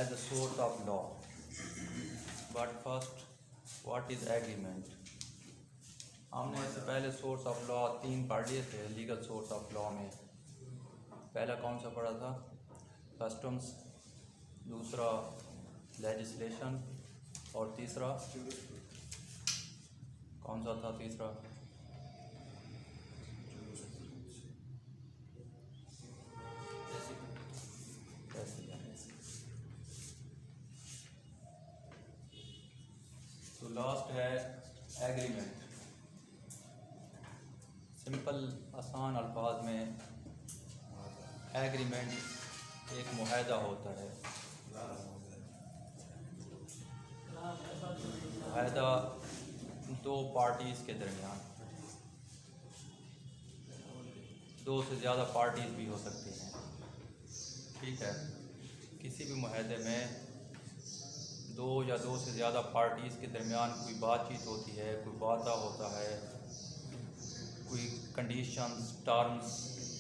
as a source of law. But first, what is agreement? हमने इससे पहले source of law 3 पढ़ लिए थे लीगल सोर्स ऑफ लॉ में। पहला कौन सा पढ़ा था? कस्टम्स, दूसरा लेजिस्लेशन और तीसरा कौन सा था? तीसरा तो लास्ट है एग्रीमेंट। सिंपल आसान अल्फाज में एग्रीमेंट एक मुआहदा होता है। मुआहदा दो पार्टीज़ के दरमियान, दो से ज़्यादा पार्टीज़ भी हो सकती हैं। ठीक है, किसी भी मुआहदे में दो या दो से ज़्यादा पार्टीज़ के दरमियान कोई बातचीत होती है, कोई वादा होता है, कोई कंडीशंस, टर्म्स,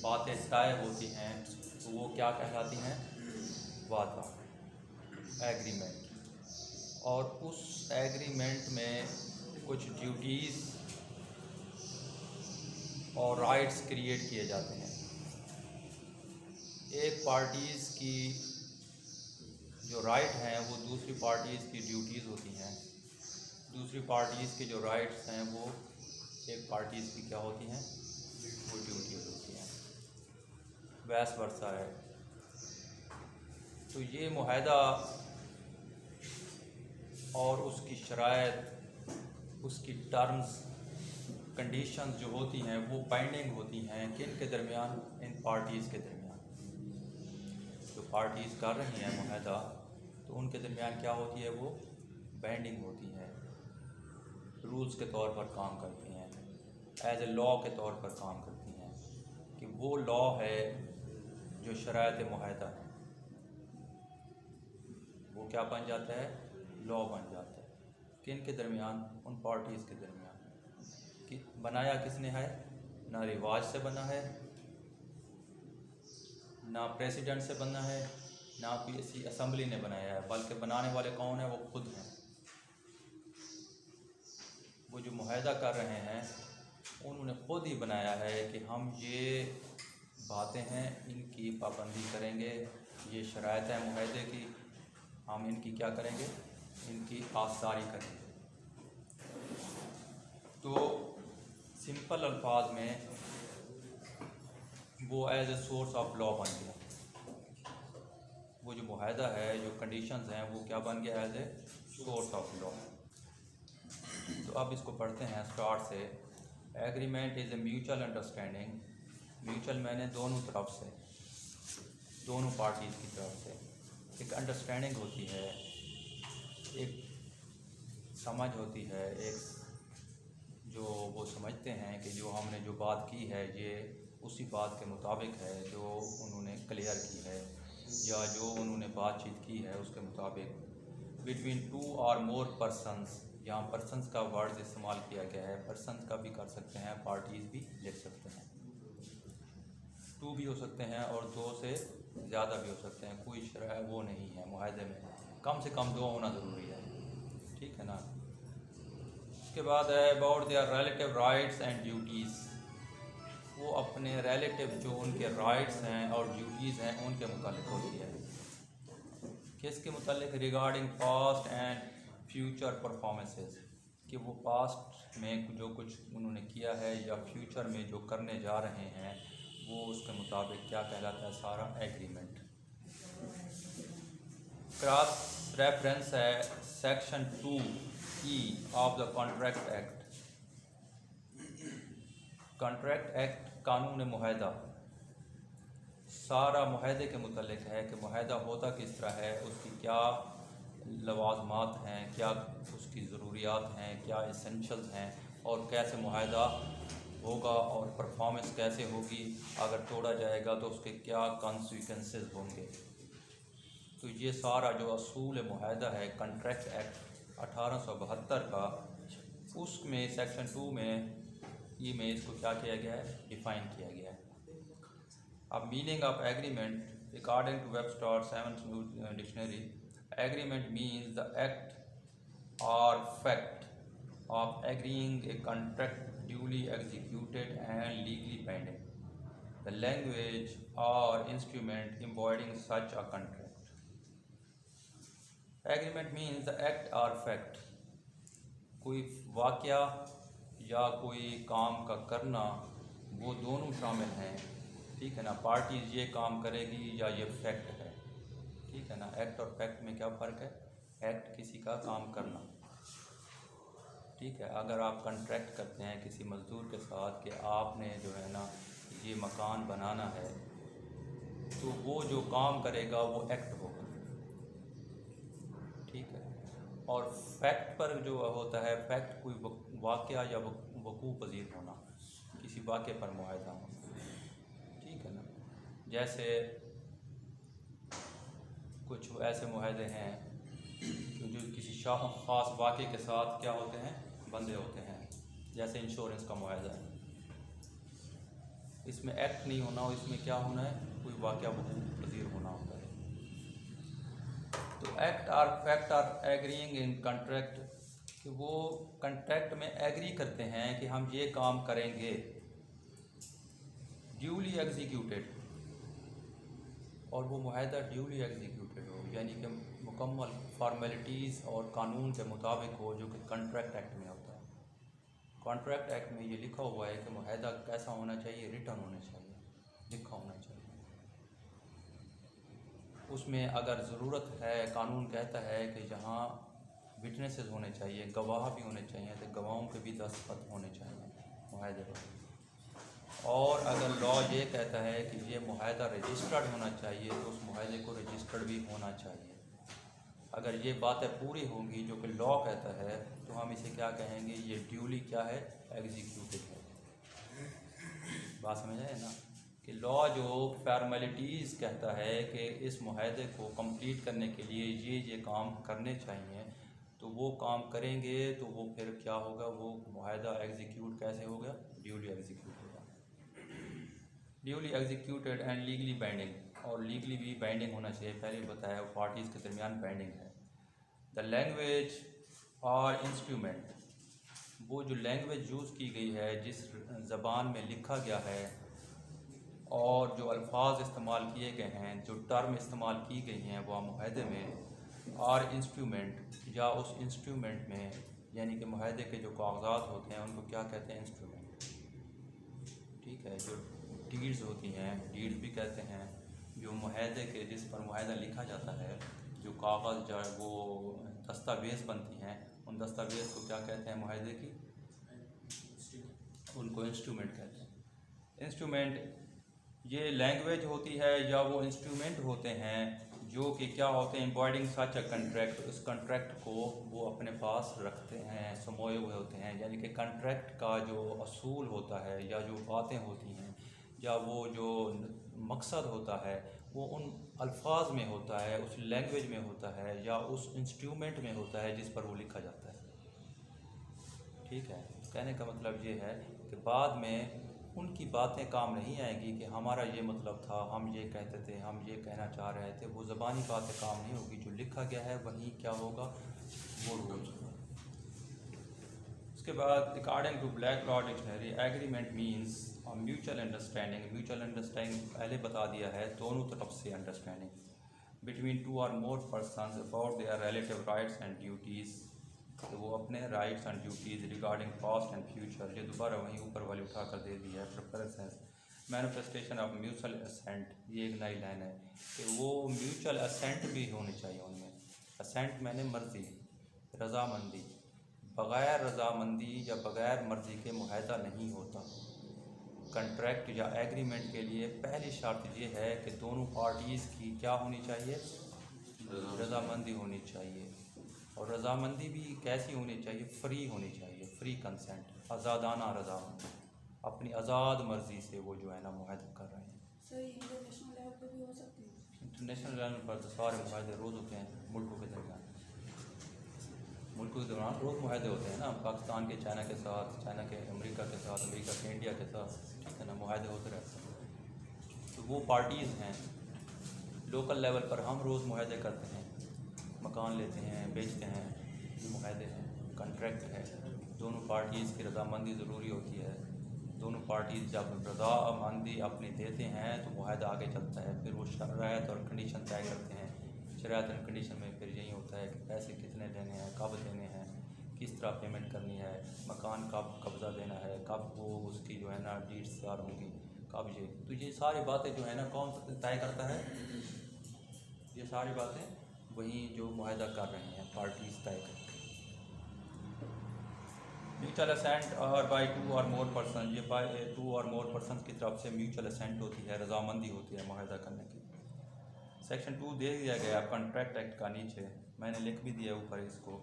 बातें तय होती हैं, तो वो क्या कहलाती हैं? वादा, एग्रीमेंट। और उस एग्रीमेंट में कुछ ड्यूटीज़ और राइट्स क्रिएट किए जाते हैं। एक पार्टीज़ की जो राइट हैं वो दूसरी पार्टीज़ की ड्यूटीज़ होती हैं, दूसरी पार्टीज़ के जो राइट्स हैं वो एक पार्टीज़ की क्या होती हैं? वो ड्यूटीज़ होती हैं। वैस वर्सा है। तो ये मुआहदा और उसकी शराइत, उसकी टर्म्स, कंडीशंस जो होती हैं वो बाइंडिंग होती हैं किन के दरमियान? इन पार्टीज़ के दरमियान। जो पार्टीज़ कर रही हैं मुआहदा, तो उनके दरमियान क्या होती है? वो बाइंडिंग होती है, रूल्स के तौर पर काम करती हैं, एज ए लॉ के तौर पर काम करती हैं कि वो लॉ है जो शराइत मुआहदा है, वो क्या बन जाता है? लॉ बन जाता है। किन के दरमियान? उन पार्टीज़ के दरमियान। कि बनाया किसने है? ना रिवाज से बना है, ना प्रेसिडेंट से बना है, ना किसी असम्बली ने बनाया है, बल्कि बनाने वाले कौन है? वो खुद हैं। वो जो मुआहदा कर रहे हैं उन्होंने खुद ही बनाया है कि हम ये बातें हैं इनकी पाबंदी करेंगे, ये शराइत है मुआहदे की, हम इनकी क्या करेंगे? इनकी पासदारी करेंगे। तो सिंपल अल्फाज में वो as a source of law बन गया। वो जो मुआहदा है, जो कंडीशंस हैं, वो क्या बन गया? As a source of law. तो अब इसको पढ़ते हैं स्टार्ट से। Agreement is a mutual understanding. Mutual मैंने दोनों तरफ से, दोनों पार्टीज़ की तरफ से एक अंडरस्टैंडिंग होती है, एक समझ होती है, एक जो वो समझते हैं कि जो हमने जो बात की है ये उसी बात के मुताबिक है जो उन्होंने क्लियर की है या जो उन्होंने बातचीत की है उसके मुताबिक। Between two or more persons, यहाँ पर्सनस का वर्ड इस्तेमाल किया गया है, पर्सनस का भी कर सकते हैं, पार्टीज़ भी लिख सकते हैं। टू भी हो सकते हैं और दो से ज़्यादा भी हो सकते हैं, कोई शरह वो नहीं है मुआहदे में, कम से कम दो होना ज़रूरी है। ठीक है ना। उसके बाद है about their relative rights and duties. वो अपने रिलेटिव जो उनके राइट्स हैं और ड्यूटीज़ हैं उनके मुतालिक होती है। किसके मुतालिक? Regarding past and future performances, कि वो पास्ट में जो कुछ उन्होंने किया है या फ्यूचर में जो करने जा रहे हैं वो उसके मुताबिक क्या कहलाता है? सारा एग्रीमेंट। क्रॉस रेफरेंस है section 2E of the contract act. Contract act कानून मुआहदा सारा मुआहदे के मुतल्लिक है कि मुआहदा होता किस तरह है, उसकी क्या लवाजमात हैं, क्या उसकी ज़रूरियात हैं, क्या इसेंशल्स हैं और कैसे मुआहदा होगा और परफॉर्मेंस कैसे होगी, अगर तोड़ा जाएगा तो उसके क्या कॉन्सिक्वेंसेस होंगे। तो ये सारा जो असूल मुआहदा है कॉन्ट्रैक्ट एक्ट 1872 का, उसमें सेक्शन 2 में ई में इसको क्या किया गया है? डिफ़ाइन किया गया है। अब meaning of agreement according to Webster 7th new dictionary, Agreement means the act or fact of agreeing a contract duly executed and legally binding. The language or instrument embodying such a contract. Agreement means the act or fact. कोई वाक़या या कोई काम का करना, वो दोनों शामिल हैं, ठीक है ना। पार्टीज ये काम करेगी या ये फैक्ट है, ठीक है ना। एक्ट और फैक्ट में क्या फ़र्क है? एक्ट किसी का काम करना, ठीक है। अगर आप कॉन्ट्रैक्ट करते हैं किसी मज़दूर के साथ कि आपने जो है ना ये मकान बनाना है, तो वो जो काम करेगा वो एक्ट होगा, ठीक है। और फैक्ट पर जो होता है, फैक्ट कोई वाक़या या वकूअ पज़ीर होना, किसी वाक़े पर मुआहदा होना, ठीक है ना। जैसे कुछ ऐसे मुआहदे हैं जो किसी ख़ास वाक़े के साथ क्या होते हैं, बंधे होते हैं। जैसे इंश्योरेंस का मुआहदा है, इसमें एक्ट नहीं होना, और इसमें क्या होना है, कोई वाक़या वकूअ पज़ीर होना होता है। तो एक्ट और fact are agreeing in contract, कि वो कॉन्ट्रैक्ट में एग्री करते हैं कि हम ये काम करेंगे, ड्यूली एग्जीक्यूटेड, और वो मुआहदा ड्यूली एग्जीक्यूटेड हो, यानी कि मुकम्मल फॉर्मेलिटीज़ और कानून के मुताबिक हो, जो कि कॉन्ट्रैक्ट एक्ट में होता है। कॉन्ट्रैक्ट एक्ट में ये लिखा हुआ है कि मुआहदा कैसा होना चाहिए, रिटर्न होना चाहिए, लिखा होना चाहिए। उसमें अगर ज़रूरत है, कानून कहता है कि जहाँ विटनेसेस होने चाहिए, गवाह भी होने चाहिए, तो गवाहों के भी दस्तखत होने चाहिए मुआहदे पर। और अगर लॉ ये कहता है कि ये मुआहदा रजिस्टर्ड होना चाहिए, तो उस मुआहदे को रजिस्टर्ड भी होना चाहिए। अगर ये बातें पूरी होंगी जो कि लॉ कहता है, तो हम इसे क्या कहेंगे, ये ड्यूली क्या है, एग्जीक्यूटेड है। बात समझ आए ना, कि लॉ जो फॉर्मेलिटीज़ कहता है कि इस मुआहदे को कंप्लीट करने के लिए ये काम करने चाहिए, तो वो काम करेंगे, तो वो फिर क्या होगा, वो मुआहदा एग्जीक्यूट कैसे होगा, ड्यूली एग्जीक्यूट होगा। Duly executed and legally binding, और लीगली भी बाइंडिंग होना चाहिए, पहले बताया पार्टीज़ के दरमियान बाइंडिंग है। द लैंग्वेज और इंस्ट्रूमेंट, वो जो लैंग्वेज यूज़ की गई है, जिस ज़बान में लिखा गया है, और जो अल्फाज इस्तेमाल किए गए हैं, जो टर्म इस्तेमाल की गई हैं वह मुआहदे में, और इंस्ट्रूमेंट या उस इंस्ट्रूमेंट में, यानी कि मुआहदे के जो कागजात होते हैं उनको क्या कहते हैं, इंस्ट्रूमेंट, ठीक है। जो डीड्स होती हैं, डीड्स भी कहते हैं, जो मुआहदे के जिस पर मुआहदा लिखा जाता है, जो कागज़ जो वो दस्तावेज़ बनती हैं, उन दस्तावेज़ को क्या कहते हैं, मुआहदे की, उनको इंस्ट्रूमेंट कहते हैं। इंस्ट्रूमेंट ये लैंग्वेज होती है या वो इंस्ट्रूमेंट होते हैं जो कि क्या होते हैं, एम्बॉडिंग सच अ कॉन्ट्रैक्ट, उस कॉन्ट्रैक्ट को वो अपने पास रखते हैं, समोए हुए होते हैं। यानी कि कॉन्ट्रैक्ट का जो असूल होता है, या जो बातें होती हैं, या वो जो मकसद होता है, वो उन अल्फाज में होता है, उस लैंग्वेज में होता है, या उस इंस्ट्रूमेंट में होता है जिस पर वो लिखा जाता है, ठीक है। कहने का मतलब ये है कि बाद में उनकी बातें काम नहीं आएगी कि हमारा ये मतलब था, हम ये कहते थे, हम ये कहना चाह रहे थे, वो ज़बानी बातें काम नहीं होगी। जो लिखा गया है वही क्या होगा, वो रूल्स होगा। उसके बाद according to Black law dictionary, agreement means mutual understanding. Mutual understanding पहले बता दिया है, दोनों तरफ से understanding between two or more persons about their relative rights and duties, तो वो अपने rights and duties regarding past and future, ये दोबारा वहीं ऊपर वाली उठा कर दे दी है। Preference manifestation of mutual assent, ये एक नई लाइन है कि वो म्यूचुअल असेंट भी होनी चाहिए उनमें। असेंट मैंने मर्ज़ी, रज़ामंदी, बग़ैर रज़ामंदी या बग़ैर मर्ज़ी के मुआहदा नहीं होता। कंट्रैक्ट या एग्रीमेंट के लिए पहली शर्त ये है कि दोनों पार्टीज़ की क्या होनी चाहिए, रज़ामंदी होनी चाहिए। और रज़ामंदी भी कैसी होनी चाहिए, फ्री होनी चाहिए, फ्री कंसेंट, आज़ादाना रज़ामंदी, अपनी आज़ाद मर्ज़ी से वो जो है ना मुआहदा कर रहे हैं। सर इंटरनेशनल लेवल पे भी हो सकती है? इंटरनेशनल लेवल पर तो सारे मुआहदे रोज़ होते हैं मुल्कों के दरमियान, मुल्कों के दौरान रोज़ मुआहदे होते हैं ना, पाकिस्तान के चाइना के साथ, चाइना के अमेरिका के साथ, अमेरिका के इंडिया के साथ, ठीक है ना, मुआहदे होते रहते हैं। तो वो पार्टीज़ हैं, लोकल लेवल पर हम रोज़ मुआहदे करते हैं। मकान लेते हैं, बेचते हैं, ये मुआहदे हैं, कॉन्ट्रैक्ट है। दोनों पार्टीज़ की रजामंदी ज़रूरी होती है। दोनों पार्टीज़ जब रजामंदी अपनी देते हैं तो मुआहदा आगे चलता है। फिर वो शराइत और कंडीशन तय करते हैं। शराइत और कंडीशन में फिर यही होता है कि पैसे कितने देने हैं, कब देने हैं, किस तरह पेमेंट करनी है, मकान कब कब्ज़ा देना है, कब वो उसकी जो है ना डीड्स तैयार होंगी, कब ये सारी बातें जो है ना कौन तय करता है? ये सारी बातें वही जो मुआहदा कर रहे हैं पार्टीज़ तय करती हैं। म्यूचुअल असेंट और बाई 2 और मोर पर्सन, ये बाई 2 और मोर पर्सन की तरफ से म्यूचुअल असेंट होती है, रजामंदी होती है मुआहदा करने की। सेक्शन 2 दे दिया गया कॉन्ट्रैक्ट एक्ट का नीचे, मैंने लिख भी दिया ऊपर इसको।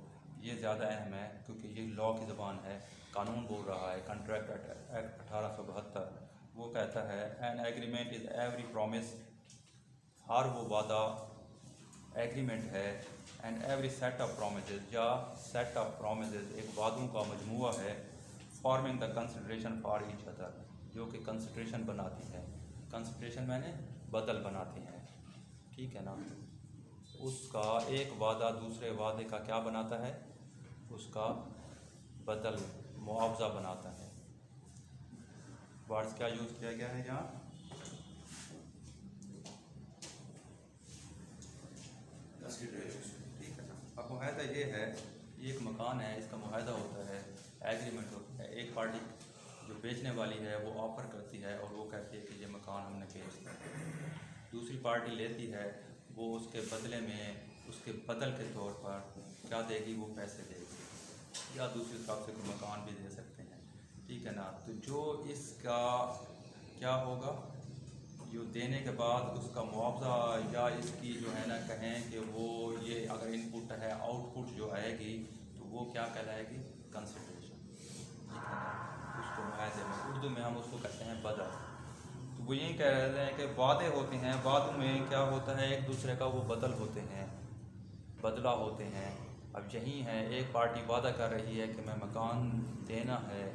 ये ज़्यादा अहम है क्योंकि ये लॉ की ज़बान है, कानून बोल रहा है। कॉन्ट्रैक्ट एक्ट 1872 वो कहता है an agreement is every promise, हर वो वादा एग्रीमेंट है, and every set of promises या सेट ऑफ प्रोमिसेस एक वादों का मजमूआ है, forming the consideration for each other, जो कि कंसिडरेशन बनाती है। कंसिडरेशन मैंने बदल बनाती हैं, ठीक है ना। उसका एक वादा दूसरे वादे का क्या बनाता है? उसका बदल, मुआवजा बनाता है। वर्ड्स क्या यूज़ किया गया है यहाँ? ठीक है ना। अब मुआहदा ये है, ये एक मकान है, इसका मुआहदा होता है, एग्रीमेंट होता है। एक पार्टी जो बेचने वाली है वो ऑफ़र करती है और वो कहती है कि ये मकान हमने बेच दिया। दूसरी पार्टी लेती है, वो उसके बदले में, उसके बदल के तौर पर क्या देगी? वो पैसे देगी, या दूसरी तरफ से कोई मकान भी दे सकते हैं, ठीक है ना। तो जो इसका क्या होगा, जो देने के बाद उसका मुआवजा या इसकी जो है ना कहें कि वो ये अगर इनपुट है, आउटपुट जो आएगी तो वो क्या कहलाएगी? कंसिडरेशन, ठीक है ना। उसको मुआहदे में उर्दू में हम उसको कहते हैं बदल। तो वो यही कह रहे हैं कि वादे होते हैं, वादों में क्या होता है? एक दूसरे का वो बदल होते हैं, बदला होते हैं। अब यही है, एक पार्टी वादा कर रही है कि मैं मकान देना है,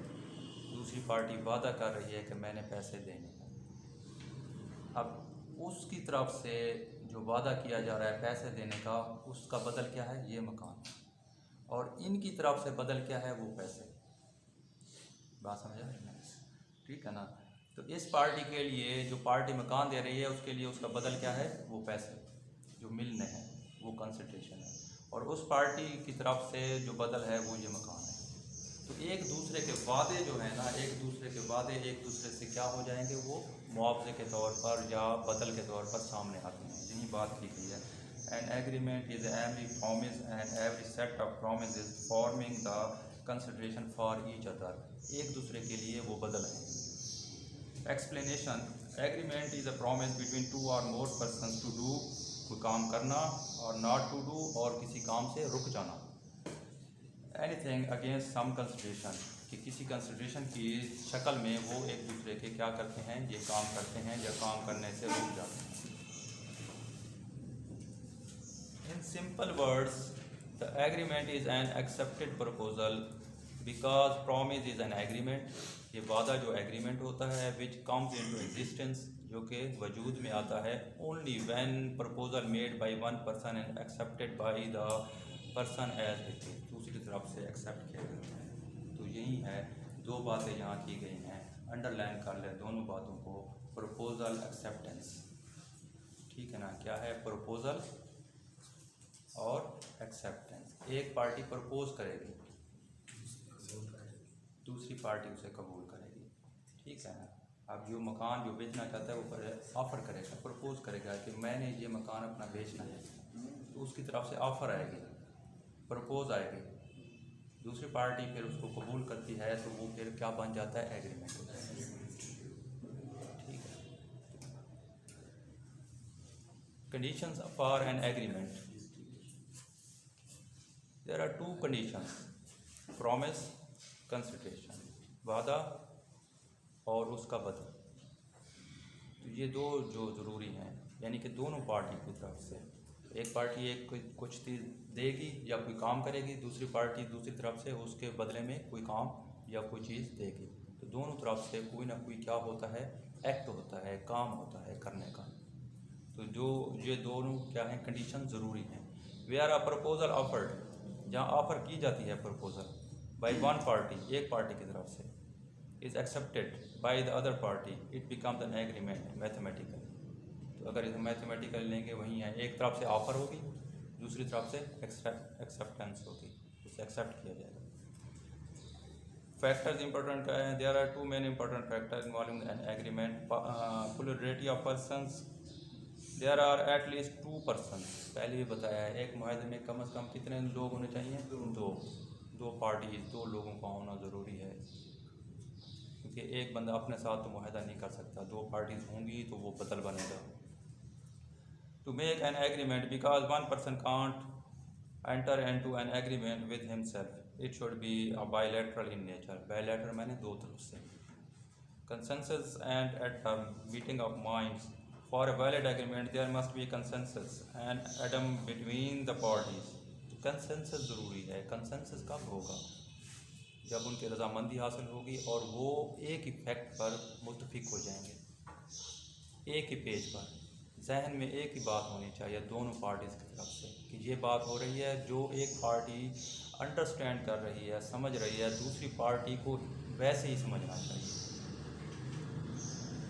दूसरी पार्टी वादा कर रही है कि मैंने पैसे देने हैं। अब उसकी तरफ से जो वादा किया जा रहा है पैसे देने का, उसका बदल क्या है? ये मकान। और इनकी तरफ से बदल क्या है? वो पैसे। बात समझ आ रही है? ठीक है ना। तो इस पार्टी के लिए, जो पार्टी मकान दे रही है, उसके लिए उसका बदल क्या है? वो पैसे जो मिलने हैं, वो कंसिडरेशन है। और उस पार्टी की तरफ से जो बदल है वो ये मकान है। तो एक दूसरे के वादे जो है ना, एक दूसरे के वादे एक दूसरे से क्या हो जाएंगे? वो मुआवजे के तौर पर या बदल के तौर पर सामने आते हैं। यही बात की गई है। An agreement is every promise and every set of promises forming the consideration for each other, एक दूसरे के लिए वो बदल है। Explanation, agreement is a promise between 2 और मोर पर्सन्स टू डू, कोई काम करना, और नॉट टू डू, और किसी काम से रुक जाना। एनीथिंग अगेंस्ट सम कंसिडरेशन, कि किसी कंसिडरेशन की शक्ल में वो एक दूसरे के क्या करते हैं? ये काम करते हैं या काम करने से रुक जाते हैं। In simple words, the agreement is an accepted proposal because promise is an agreement, ये वादा जो एग्रीमेंट होता है, विच कम्स इनटू एग्जिस्टेंस, जो कि वजूद में आता है, only when proposal made by one person and accepted by the person as it is, दूसरी तरफ से एक्सेप्ट किया जाता है। तो यही है, दो बातें यहाँ की गई हैं, अंडरलाइन कर ले दोनों बातों को। प्रपोजल, एक्सेप्टेंस, ठीक है ना। क्या है? प्रपोजल और एक्सेप्टेंस। एक पार्टी प्रपोज करेगी, दूसरी पार्टी उसे कबूल करेगी, ठीक है ना। अब जो मकान जो बेचना चाहता है वो ऑफ़र करेगा, प्रपोज करेगा कि मैंने ये मकान अपना बेचना है, तो उसकी तरफ से ऑफ़र आएगी, प्रपोज आएगी, दूसरी पार्टी फिर उसको कबूल करती है, तो वो फिर क्या बन जाता है? एग्रीमेंट हो जाता है, ठीक है। Conditions for an agreement, there are 2 conditions, promise, consideration, वादा और उसका बदल। तो ये दो जो ज़रूरी हैं, यानी कि दोनों पार्टी की तरफ से, एक पार्टी एक कोई कुछ चीज़ देगी या कोई काम करेगी, दूसरी पार्टी दूसरी तरफ से उसके बदले में कोई काम या कोई चीज़ देगी। तो दोनों तरफ से कोई ना कोई क्या होता है? एक्ट होता है, काम होता है करने का। तो जो ये दोनों क्या हैं? कंडीशन ज़रूरी हैं। वेयर अ प्रपोजल ऑफर्ड, जहाँ ऑफ़र की जाती है प्रपोजल बाई वन पार्टी, एक पार्टी की तरफ से, is accepted by the other party, it becomes an agreement mathematical. तो अगर इसे मैथमेटिकल लेंगे वहीं है, एक तरफ से ऑफ़र होगी, दूसरी तरफ से एक्सेप्टेंस होगी, उसे एक्सेप्ट किया जाएगा। फैक्टर्स इंपॉर्टेंट का है, there are two main important factors involving an agreement, plurality of persons, there are at least 2 person, पहले भी बताया है, एक मुआहदे में कम से कम कितने लोग होने चाहिए? दो पार्टीज, 2 लोगों का होना ज़रूरी है, क्योंकि एक बंदा अपने साथ तो मुआहदा नहीं कर सकता, 2 पार्टीज होंगी तो वो बदल बनेगा। To make an agreement, because one person can't enter into an agreement with himself, it should be bilateral in nature, bilateral मैंने 2 तरफ से। Consensus and at the meeting of minds, for a valid agreement there must be consensus and atom between the parties। Consensus ज़रूरी है। Consensus कब होगा? जब उनकी रजामंदी हासिल होगी और वो एक ही फैक्ट पर मुत्तफिक हो जाएंगे, एक ही पेज पर, जहन में एक ही बात होनी चाहिए दोनों पार्टीज़ की तरफ से कि ये बात हो रही है, जो एक पार्टी अंडरस्टैंड कर रही है, समझ रही है, दूसरी पार्टी को वैसे ही समझना चाहिए।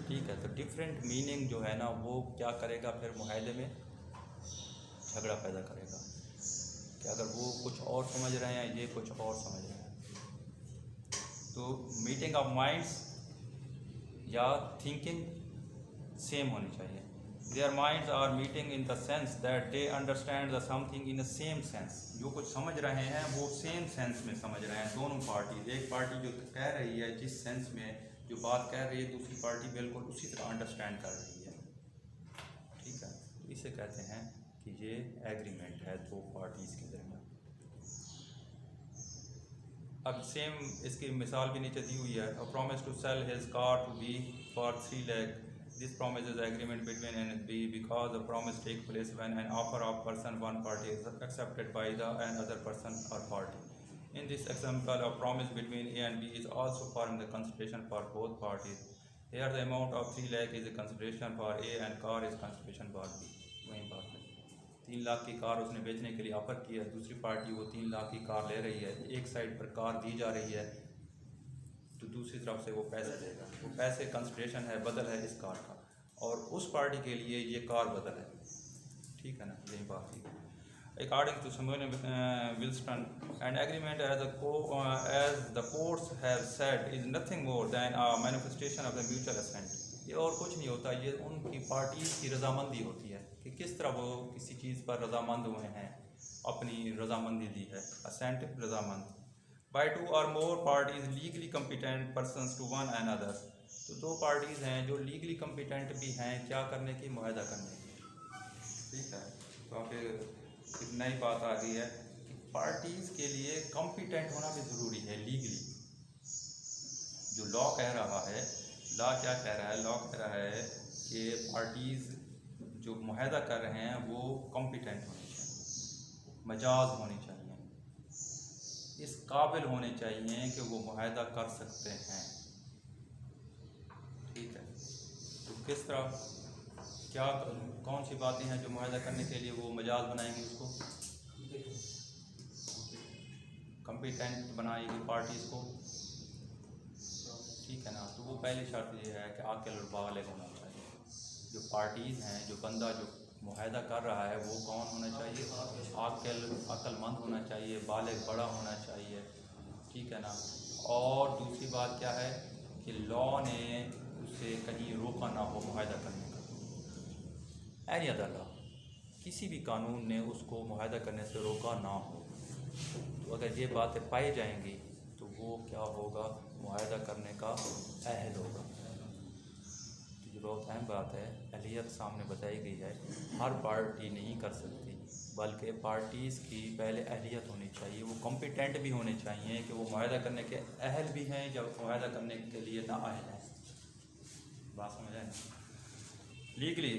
ठीक है, तो डिफरेंट मीनिंग जो है ना वो क्या करेगा, फिर मुआहदे में झगड़ा पैदा करेगा कि अगर वो कुछ और समझ रहे हैं, ये कुछ और समझ रहे हैं। तो मीटिंग ऑफ माइंड्स या थिंकिंग सेम होनी चाहिए। Their minds are meeting in the sense that they understand the something in the same sense, जो कुछ समझ रहे हैं वो सेम सेंस में समझ रहे हैं दोनों पार्टी। एक पार्टी जो कह रही है, जिस सेंस में जो बात कह रही है, दूसरी पार्टी बिल्कुल उसी तरह अंडरस्टैंड कर रही है। ठीक है, तो इसे कहते हैं कि ये एग्रीमेंट है 2 पार्टीज़ के दरमियान। अब सेम इसकी मिसाल भी नीचे दी हुई है। A promise to sell his car to be for 3 lakh, this promise is agreement between A and B because the promise take place when an offer of person one party is accepted by the and other person or party. In this example, a promise between A and B is also formed the consideration for both parties. Here the amount of 3 lakh is a consideration for A and car is consideration for B। वही बात है, 3 लाख की car उसने बेचने के लिए offer किया, दूसरी पार्टी वो 3 लाख की कार ले रही है, एक साइड पर कार दी जा रही है तो दूसरी तरफ से वो पैसे देगा, वो पैसे कंसिडरेशन है, बदल है इस कार का, और उस पार्टी के लिए ये कार बदल है। ठीक है ना, यही बात है। According to Samuel Wilson, an agreement as the courts have said is nothing more than a manifestation of the mutual assent। ये और कुछ नहीं होता, ये उनकी पार्टीज की रजामंदी होती है कि किस तरह वो किसी चीज़ पर रजामंद हुए हैं, अपनी रजामंदी दी है, ascent रजामंद। By 2 or more parties legally competent persons to one another, तो 2 पार्टीज़ हैं जो लीगली कम्पिटेंट भी हैं क्या करने की, मुआहदा करने की। ठीक है, तो आप एक नई बात आ गई है कि पार्टीज़ के लिए कॉम्पिटेंट होना भी ज़रूरी है लीगली। जो लॉ कह रहा है, लॉ क्या कह रहा है? लॉ कह रहा है कि पार्टीज़ जो मुआहदा कर रहे हैं वो कॉम्पिटेंट होनी चाहिए, मजाज होनी चाहिए, इस काबिल होने चाहिए कि वो मुआहदा कर सकते हैं। ठीक है, तो किस तरह, क्या कौन सी बातें हैं जो मुआहदा करने के लिए वो मजाज बनाएंगी, उसको कॉम्पिटेंट बनाएगी पार्टीज़ को। ठीक है ना, तो वो पहली शर्त ये है कि आकिल और बालिग होना चाहिए। जो पार्टीज़ हैं, जो बंदा जो मुआहदा कर रहा है वो कौन होना चाहिए? आकिल, अक्लमंद होना चाहिए, बालिग, बड़ा होना चाहिए। ठीक है ना, और दूसरी बात क्या है कि लॉ ने उसे कहीं रोका ना हो मुआहदा करने का। एनी अदर लॉ, किसी भी कानून ने उसको मुआहदा करने से रोका ना हो। तो अगर ये बातें पाई जाएंगी तो वो क्या होगा, मुआहदा करने का अहल होगा। तो जो बहुत अहम बात है, अहलियत सामने बताई गई है, हर पार्टी नहीं कर सकती, बल्कि पार्टीज़ की पहले अहलियत होनी चाहिए, वो कॉम्पिटेंट भी होने चाहिए कि वो मुआहदा करने के अहल भी हैं या मुआहदा करने के लिए ना अहल हैं। बात समझ आए? Legally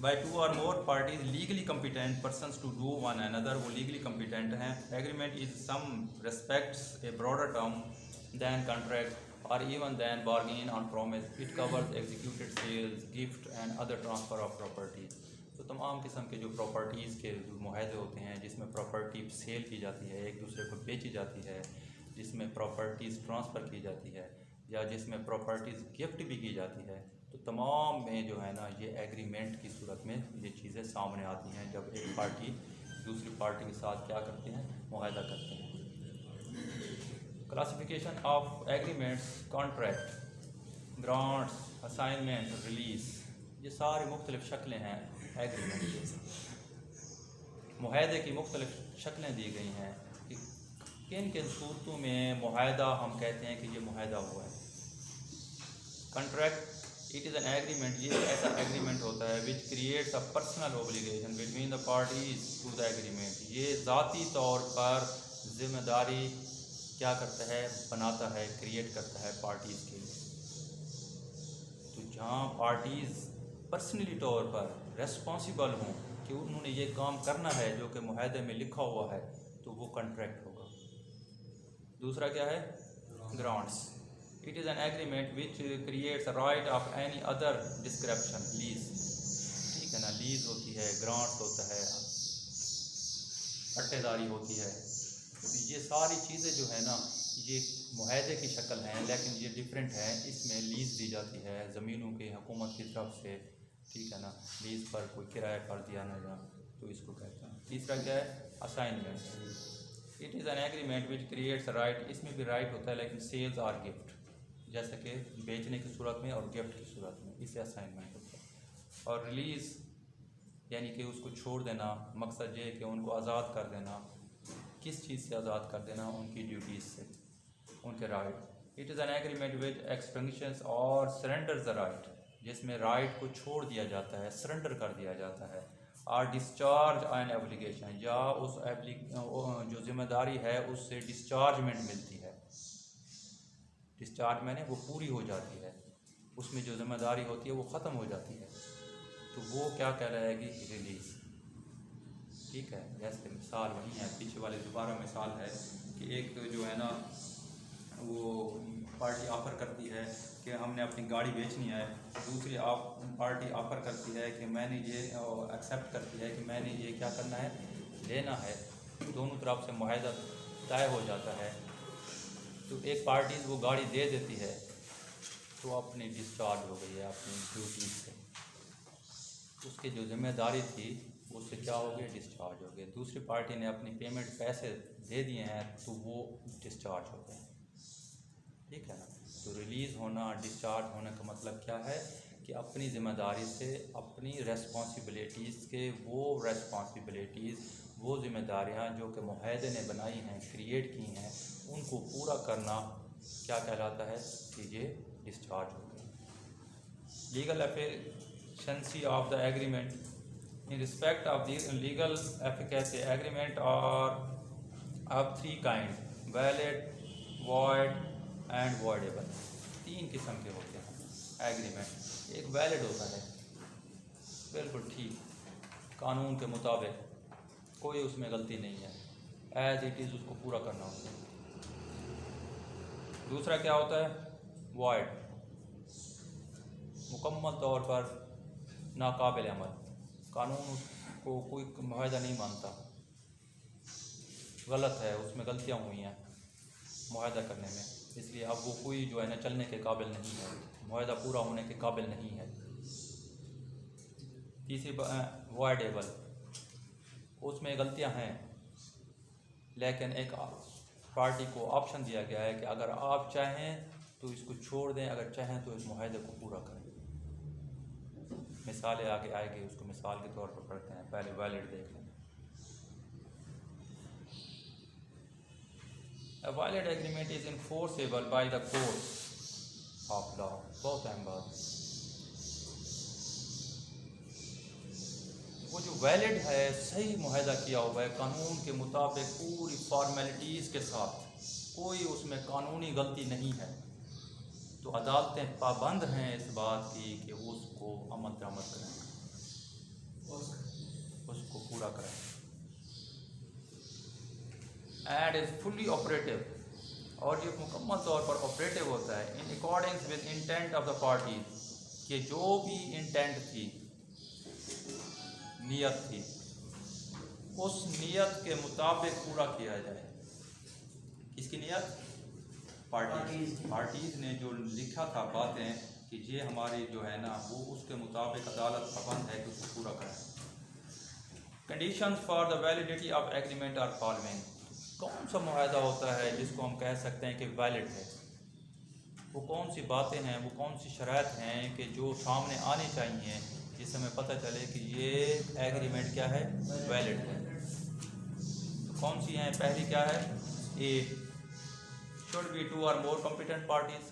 by 2 or more parties legally competent persons to do one another, वो legally competent हैं। Agreement is some respects a broader term than contract or even than bargain on promise. It covers executed sales, gift and other transfer of property। तो तमाम किस्म के जो properties के जो मुआहदे होते हैं जिसमें प्रॉपर्टी सेल की जाती है, एक दूसरे को बेची जाती है, जिसमें प्रॉपर्टीज़ ट्रांसफ़र की जाती है या जिसमें प्रॉपर्टीज़ गिफ्ट भी की जाती है, तो तमाम में जो है ना ये एग्रीमेंट की सूरत में ये चीज़ें सामने आती हैं जब एक पार्टी दूसरी पार्टी के साथ क्या करते हैं, मुआहदा करते हैं। Classification of agreements, contract, grants, assignment, release, ये सारी मुख्तलिफ़ शक्लें हैं एग्रीमेंट की। मुआहदे की मुख्तलिफ़ शक्लें दी गई हैं कि किन किन सूरतों में मुआहदा हम कहते हैं कि ये मुआहदा हुआ है। Contract, it is an agreement, ये ऐसा एग्रीमेंट होता है which creates a personal obligation between the parties to the agreement, ये ज़ाती तौर पर ज़िम्मेदारी क्या करता है, बनाता है, क्रिएट करता है पार्टीज़ के लिए। तो जहाँ पार्टीज़ पर्सनली तौर पर रेस्पॉन्सिबल हों कि उन्होंने ये काम करना है जो कि मुआहदे में लिखा हुआ है, तो वो कॉन्ट्रैक्ट होगा। दूसरा क्या है, grants, it is an agreement which creates a right of any other description, lease, ठीक है ना, लीज होती है, ग्रांट्स होता है, पट्टेदारी होती है। तो ये सारी चीज़ें जो है ना ये मुआहदे की शक्ल हैं, लेकिन ये डिफरेंट है। इसमें लीज़ दी जाती है ज़मीनों की हुकूमत की तरफ से, ठीक है ना, लीज़ पर कोई किराया पर दिया ना जा, तो इसको कहते हैं। तीसरा क्या है, assignment, it is an agreement which creates right, इसमें भी राइट होता है लेकिन सेल्स आर गिफ्ट, जैसे कि बेचने की सूरत में और गिफ्ट की सूरत में, इसे असाइनमेंट होता है। और रिलीज़ यानी कि उसको छोड़ देना, मकसद ये है कि उनको आज़ाद कर देना। किस चीज़ से आज़ाद कर देना, उनकी ड्यूटीज़ से, उनके right. It is an agreement which expansions और सरेंडर द राइट, जिसमें राइट को छोड़ दिया जाता है, सरेंडर कर दिया जाता है। और डिस्चार्ज एन एप्लीकेशन, या उस जो ज़िम्मेदारी है उससे डिस्चार्जमेंट मिलती है। डिस्चार्ज मैंने वो पूरी हो जाती है, उसमें जो ज़िम्मेदारी होती है वो ख़त्म हो जाती है, तो वो क्या कहलाएगी, रिलीज़, ठीक है। जैसे मिसाल वही है, पीछे वाले दोबारा मिसाल है कि एक जो है ना वो पार्टी ऑफ़र करती है कि हमने अपनी गाड़ी बेचनी है, दूसरी पार्टी ऑफ़र करती है कि मैंने ये एक्सेप्ट करती है कि मैंने ये क्या करना है, लेना है। दोनों तरफ से मुआहदा तय हो जाता है, तो एक पार्टी वो गाड़ी दे देती है तो अपनी डिस्चार्ज हो गई है अपनी ड्यूटीज़ से, उसकी जो जिम्मेदारी थी उससे क्या हो गया, डिस्चार्ज हो गया। दूसरी पार्टी ने अपनी पेमेंट पैसे दे दिए हैं तो वो डिस्चार्ज हो गए, ठीक है ना। तो रिलीज़ होना, डिस्चार्ज होने का मतलब क्या है कि अपनी ज़िम्मेदारी से, अपनी रेस्पॉन्सिबिलिटीज़ के वो ज़िम्मेदारियाँ जो कि मुआहदे ने बनाई हैं, क्रिएट की हैं, उनको पूरा करना क्या कहलाता है कि ये डिस्चार्ज हो गया। Legal efficiency of the agreement, in respect of the legal efficacy, agreement are of three kind: valid, void and voidable। तीन किस्म के होते हैं एग्रीमेंट। एक वैलिड होता है, बिल्कुल ठीक, कानून के मुताबिक, कोई उसमें गलती नहीं है, एज इट इज़ उसको पूरा करना होता है। दूसरा क्या होता है, वॉइड, मुकम्मल तौर पर नाकाबिल अमल, कानून को कोई मुआहदा नहीं मानता, गलत है, उसमें गलतियाँ हुई हैं मुआहदा करने में, इसलिए अब वो कोई जो है ना चलने के काबिल नहीं है, मुआहदा पूरा होने के काबिल नहीं है। तीसरी वॉइडेबल, उसमें गलतियाँ हैं लेकिन एक पार्टी को ऑप्शन दिया गया है कि अगर आप चाहें तो इसको छोड़ दें, अगर चाहें तो इस मुआहदे को पूरा करें। मिसालें आगे आएगी, उसको मिसाल के तौर पर पढ़ते हैं, पहले वैलिड देख लें। A valid agreement is enforceable by the court of law, बहुत अहम बात। वो जो वैलिड है, सही मुआहदा किया हुआ है कानून के मुताबिक, पूरी फॉर्मेलिटीज़ के साथ, कोई उसमें कानूनी गलती नहीं है, तो अदालतें पाबंद हैं इस बात की कि वो उसको अमल दरामद करें, उसको पूरा करें। एंड इज़ फुली ऑपरेटिव, और ये मुकम्मल तौर पर ऑपरेटिव होता है in accordance with intent of the party, कि जो भी इंटेंट थी नीयत थी उस नीयत के मुताबिक पूरा किया जाए। किसकी नीयत? पार्टीज़ ने जो लिखा था बातें कि ये हमारी जो है ना वो उसके मुताबिक अदालत पाबंद है कि उसको पूरा करें। Conditions for the validity of agreement are following. कौन सा मुआहदा होता है जिसको हम कह सकते हैं कि वैलिड है? वो कौन सी बातें हैं, वो कौन सी शराइत हैं कि जो सामने आनी चाहिए जिससे हमें पता चले कि ये एग्रीमेंट क्या है, वैलिड है। तो कौन सी हैं? पहली क्या है? ए, शुड बी 2 और मोर कॉम्पिटेंट पार्टीज,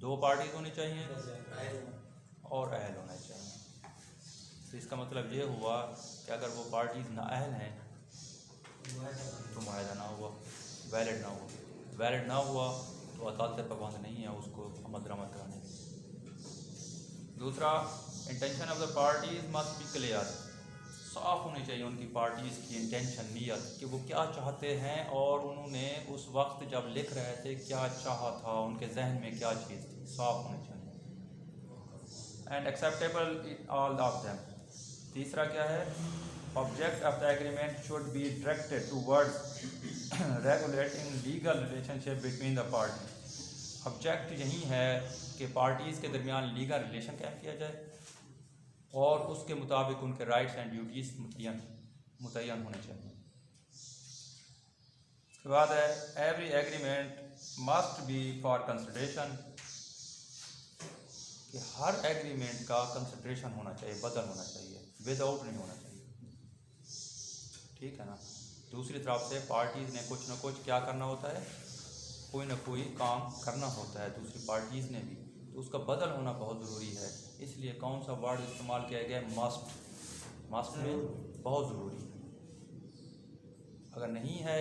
2 पार्टीज होनी चाहिए और अहल होना चाहिए। तो इसका मतलब ये हुआ कि अगर वो पार्टीज नाअहल हैं तो मुआहदा ना हुआ, वैलिड ना हुआ। वैलिड ना हुआ तो अदालत पाबंद नहीं है उसको अमल दरामद कराने की। दूसरा, intention of the parties must be clear. साफ़ होनी चाहिए उनकी पार्टीज़ की इंटेंशन, नीयत, कि वो क्या चाहते हैं और उन्होंने उस वक्त जब लिख रहे थे क्या चाहा था, उनके जहन में क्या चीज़ थी, साफ़ होनी चाहिए। And acceptable in all of them. तीसरा क्या है? Object of the agreement should be directed towards regulating legal relationship between the party. Object यही है कि पार्टीज़ के दरमियान लीगल रिलेशन कायम किया जाए और उसके मुताबिक उनके राइट्स एंड ड्यूटीज़ मुतय्यन होने चाहिए। उसके बाद है every agreement must be for consideration, कि हर एग्रीमेंट का कंसिडरेशन होना चाहिए, बदल होना चाहिए, विदाउट नहीं होना चाहिए। ठीक है ना? दूसरी तरफ से पार्टीज़ ने कुछ ना कुछ क्या करना होता है, कोई ना कोई काम करना होता है दूसरी पार्टीज़ ने भी, तो उसका बदल होना बहुत ज़रूरी है। इसलिए कौन सा वर्ड इस्तेमाल किया गया? मस्ट। मस्ट में बहुत ज़रूरी है। अगर नहीं है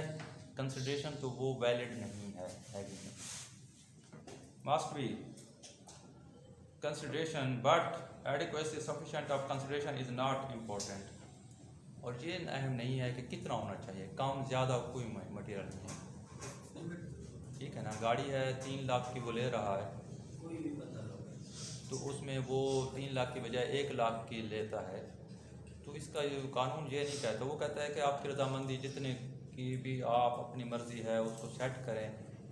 कंसिडरेशन तो वो वैलिड नहीं है agreement. Must be consideration but adequacy sufficient of consideration is not important. और ये अहम नहीं है कि कितना होना चाहिए, कम ज़्यादा कोई मटेरियल नहीं है। ठीक है ना? गाड़ी है 3 लाख की वो ले रहा है तो उसमें वो 3 लाख की बजाय 1 लाख की लेता है, तो इसका ये कानून ये नहीं कहता। वो कहता है कि आपकी रजामंदी जितने की भी आप अपनी मर्ज़ी है उसको सेट करें।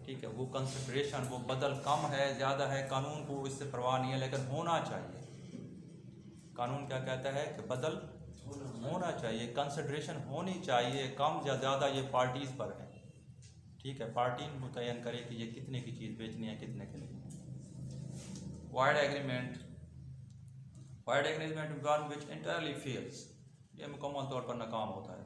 ठीक है, वो कंसिडरेशन, वो बदल कम है ज़्यादा है, कानून को इससे परवाह नहीं है, लेकिन होना चाहिए। कानून क्या कहता है कि बदल होना चाहिए, कंसिडरेशन होनी चाहिए, कम या ज़्यादा ये पार्टीज़ पर है। ठीक है, पार्टी मुतय्यन करे कि ये कितने की चीज़ बेचनी है, कितने के लिए। Void agreement one which entirely fails, ये मुकम्मल तौर पर नाकाम होता है।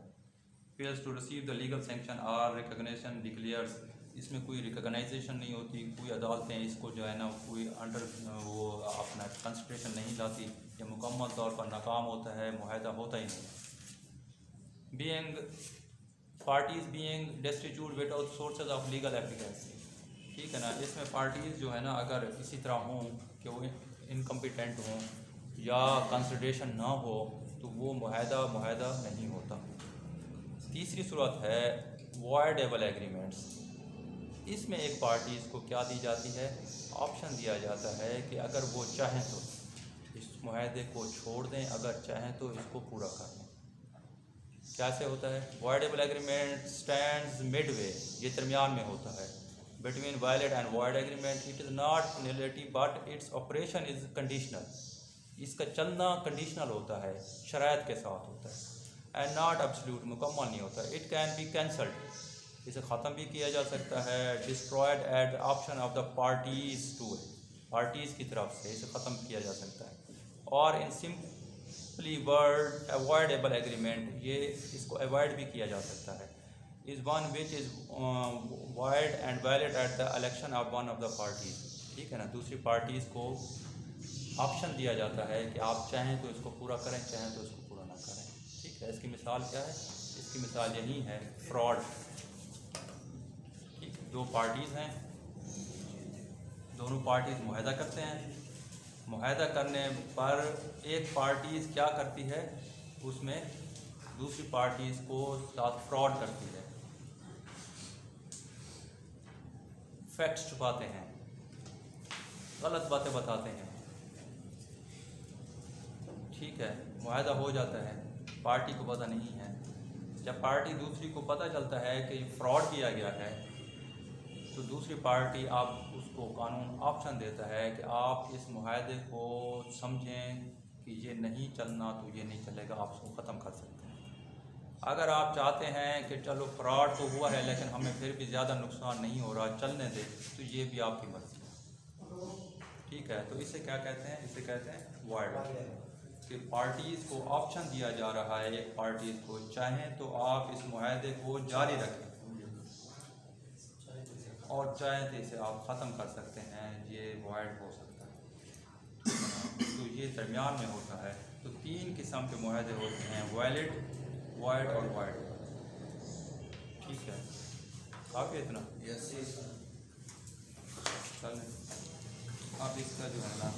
Fails to receive the legal sanction और रिकग्निशन डिक्लेयर्स, इसमें कोई रिकग्नाइजेशन नहीं होती, कोई अदालतें इसको जो है ना कोई अंडर वो अपना कंसिडरेशन नहीं लाती, ये मुकम्मल तौर पर नाकाम होता है, मुआहदा होता ही नहीं। Being parties being destitute without sources of legal applicancy. ठीक है ना? इसमें पार्टीज़ जो है ना अगर इसी तरह हों कि वो इनकम्पिटेंट हों या कंसिडरेशन ना हो तो वो मुआहदा नहीं होता। तीसरी सूरत है वॉइडेबल एग्रीमेंट्स। इसमें एक पार्टीज़ को क्या दी जाती है? ऑप्शन दिया जाता है कि अगर वो चाहें तो इस मुआहदे को छोड़ दें, अगर चाहें तो इसको पूरा कर लें। कैसे होता है? वॉइडेबल एग्रीमेंट स्टैंड्स मिडवे, ये दरमियान में होता है, between valid and void agreement. It is not nullity but its operation is conditional. इसका चलना कंडीशनल होता है, शराइत के साथ होता है, एंड नॉट एब्सोल्यूट, मुकम्मल नहीं होता। इट कैन बी कैंसल्ड, इसे ख़त्म भी किया जा सकता है, destroyed at the option of the parties to, parties की तरफ से इसे ख़त्म किया जा सकता है। और इन सिंपली वर्ड अवॉइडेबल एग्रीमेंट, ये इसको अवॉइड भी किया जा सकता है, is one which is wide and valid at the election of one of the parties. ठीक है ना? दूसरी पार्टीज़ को ऑप्शन दिया जाता है कि आप चाहें तो इसको पूरा करें, चाहें तो इसको पूरा ना करें। ठीक है, इसकी मिसाल क्या है? इसकी मिसाल यही है फ्रॉड। ठीक, 2 पार्टीज़ हैं, दोनों पार्टीज़ मुआहदा करते हैं, मुआहदा करने पर एक पार्टीज़ क्या करती है, उसमें दूसरी पार्टीज़ को साथ फ्रॉड करती है, फैक्ट्स छुपाते हैं, गलत बातें बताते हैं। ठीक है, मुआहदा हो जाता है, पार्टी को पता नहीं है। जब पार्टी दूसरी को पता चलता है कि फ्रॉड किया गया है, तो दूसरी पार्टी आप उसको कानून ऑप्शन देता है कि आप इस मुआहदे को समझें कि ये नहीं चलना तो ये नहीं चलेगा, आप उसको ख़त्म कर सकते हैं। अगर आप चाहते हैं कि चलो फ्रॉड तो हुआ है लेकिन हमें फिर भी ज़्यादा नुकसान नहीं हो रहा, चलने दें, तो ये भी आपकी मर्ज़ी है। ठीक है, तो इसे क्या कहते हैं? इसे कहते हैं वॉइड, कि पार्टीज़ को ऑप्शन दिया जा रहा है, एक पार्टीज़ को चाहें तो आप इस मुआहदे को जारी रखें और चाहें तो इसे आप ख़त्म कर सकते हैं, ये वॉइड हो सकता है। तो ये दरमियान में होता है। तो 3 किस्म के मुआहदे होते हैं, वैलिड, वॉइड और वॉइड। ठीक है, काफ़ी इतना। यस। चलें, अब इसका जो है ना